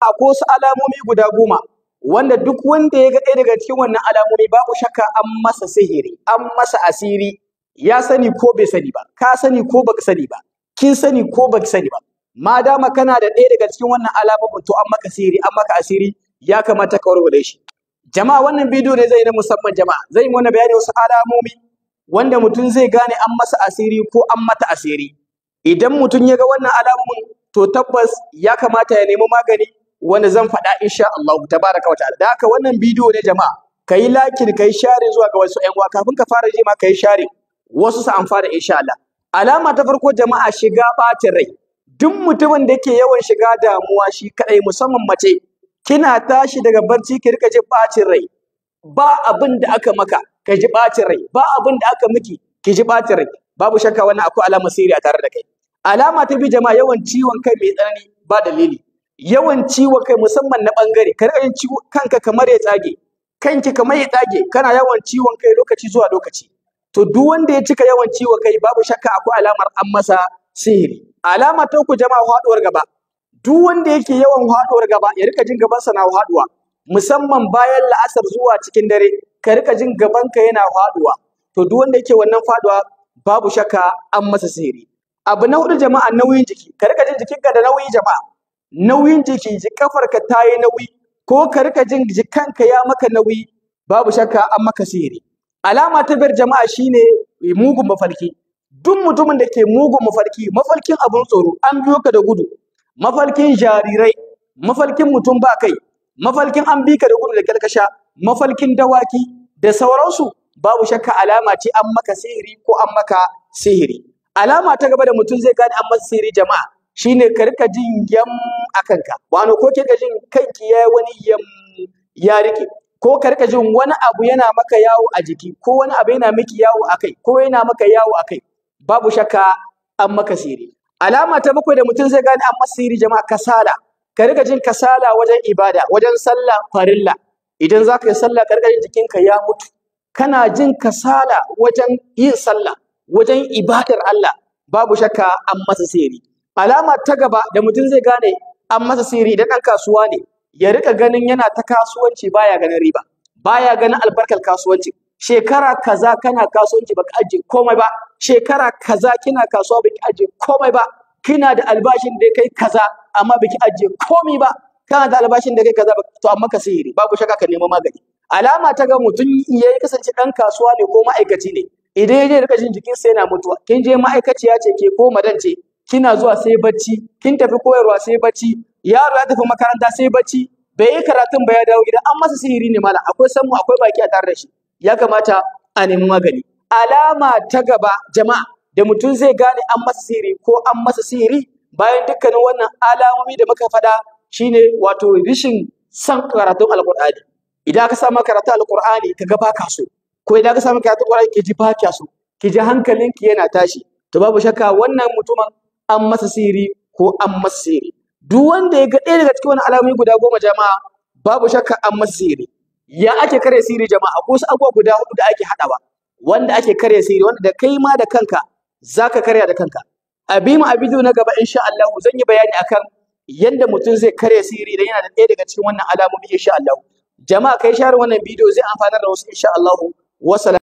akwai wasu alamomi guda 10 wanda duk wanda ya ga ɗaya daga cikin wannan alamomi babu shakka an masa sihiri, an masa asiri, ya sani ko bai sani ba, ka sani ko baka sani ba, kin sani ko baki sani ba. Ma dama kana da ɗaya daga cikin wannan alamomin to an maka sihiri, an maka asiri, ya kamata ka warware shi. Jama'a wannan bidiyo ne zai na musamman jama'a. Zai yi mana bayani wasu alamomi wanda mutum zai gane an masa asiri ko an mata asiri. Idan mutum ya ga wannan alamomin to tabbas ya kamata ya nemi magani wanda zan faɗa insha Allah tabaraka wa ta'ala. Da haka wannan bidiyo ne jama'a, kai like kai share zuwa ga wasu ƴan uwa, kafin ka fara ji ma kai share wasu su amfana insha Allah. Alama ta farko jama'a, shiga ɓacin rai. Duk mutumin da yake yawan shiga damuwa shi kadai, musamman mace, kina tashi daga barci ki rika jin ɓacin rai, ba abin da aka maka ka ji ɓacin rai, ba abin da aka miki ki ji ɓacin rai, babu shakka wannan akwai alamar sihiri a tare da kai. Alama ta biyu jama'a, yawan ciwon kai mai tsanani ba dalili. Yawan ciwon kai musamman na bangare, ka rika jin kanka kamar ya tsage, kanki kamar ya tsage, kana yawan ciwon kai lokaci zuwa lokaci. To duk wanda ya cika yawan ciwon kai babu shakka akwai alamar an masa sihiri. Alama ta uku jama'a, haɗuwar gaba. Duk wanda yake yawan haɗuwar gaba ya rika jin gabansa na haɗuwa, musamman bayan la'asar zuwa cikin dare, ka rika jin gabanka yana haɗuwa. To duk wanda yake wannan faɗuwa babu shakka an masa sihiri. Abu na hudu jama'a, nauyin jiki. Ka rika jin jikinka da nauyi jama'a. Nauyin jiki, kafarka ta yi nauyi, ko ka rika jin jikanka ya maka nauyi, babu shakka an maka sihiri. Alama ta biyar jama'a shine mugun mafarki. Duk mutumin da ke mugun mafarki, mafarkin abun tsoro, an biyo ka da gudu, mafarkin jarirai, mafarkin mutum ba kai, mafarkin an bi ka da gudu da kalkasha, mafarkin dawaki da sauransu, babu shakka alama ce an maka sihiri ko an maka sihiri. Alama ta gaba da mutum zai gane an masa sihiri jama'a shine ka rika jin yam a kanka, wani ko kika jin kanki ya wani yam ya rike, ko ka rika jin wani abu yana maka yawo a jiki, ko wani abu yana miki yawo a kai, ko yana maka yawo a kai, babu shakka an maka sihiri. Alama ta bakwai da mutum zai gane an masa sihiri jama'a, kasala. Ka rika jin kasala wajen ibada, wajen sallah farilla. Idan za ka yi sallah ka rika jin jikinka ya mutu, kana jin kasala wajen yin sallah, wajen ibadar Allah, babu shakka an masa sihiri. Alama ta gaba da mutum zai gane an masa sihiri, idan ɗan kasuwa ne, ya rika ganin yana ta kasuwanci baya ganin riba, baya ganin albarkar kasuwanci. Shekara kaza kana kasuwanci baka ajiye komai ba, shekara kaza kina kasuwa baki ajiye komai ba, kina da albashin da kai kaza amma baki ajiye komai ba, kana da albashin da kai kaza to amma ka sihiri, babu shakka ka nemi magani. Alama ta ga mutum ya kasance ɗan kasuwa ne ko ma'aikaci ne, idan ya je rika jin jikinsa yana mutuwa, kin je ma'aikaciya ce ke ko madan ce, kina zuwa sai bacci, kin tafi koyarwa sai bacci, yaro ya tafi makaranta sai bacci, bai yi karatun ba ya dawo gida, an masa sihiri ne malam, akwai sammu akwai baki a tare da shi, ya kamata a nemi magani. Alama ta gaba jama'a da mutum zai gane an masa sihiri ko an masa sihiri bayan dukkanin wannan alamomi da muka faɗa shine wato rishin san karatun alqur'ani. Idan ka samu karatun alqur'ani ka ga baka so, ko idan ka samu karatun alqur'ani ki ji baka so, ki ji hankalinki yana tashi, to babu shakka wannan mutumin an masa sihiri ko an masa sihiri. Duk wanda ya ga ɗaya daga cikin wannan alamomi guda 10 jama'a, babu shakka an masa sihiri. Ya ake kare sihiri jama'a? Akwai wasu abubuwa guda 4 da ake haɗawa wanda ake kare sihiri, wanda da kai ma da kanka zaka karya da kanka. A bi mu a bidiyo na gaba insha Allah zan yi bayani akan yanda mutum zai kare sihiri idan yana da ɗaya daga cikin wannan alamomi insha Allah. Jama'a kai share wannan bidiyo zai amfanar da wasu insha Allah. Wassalam.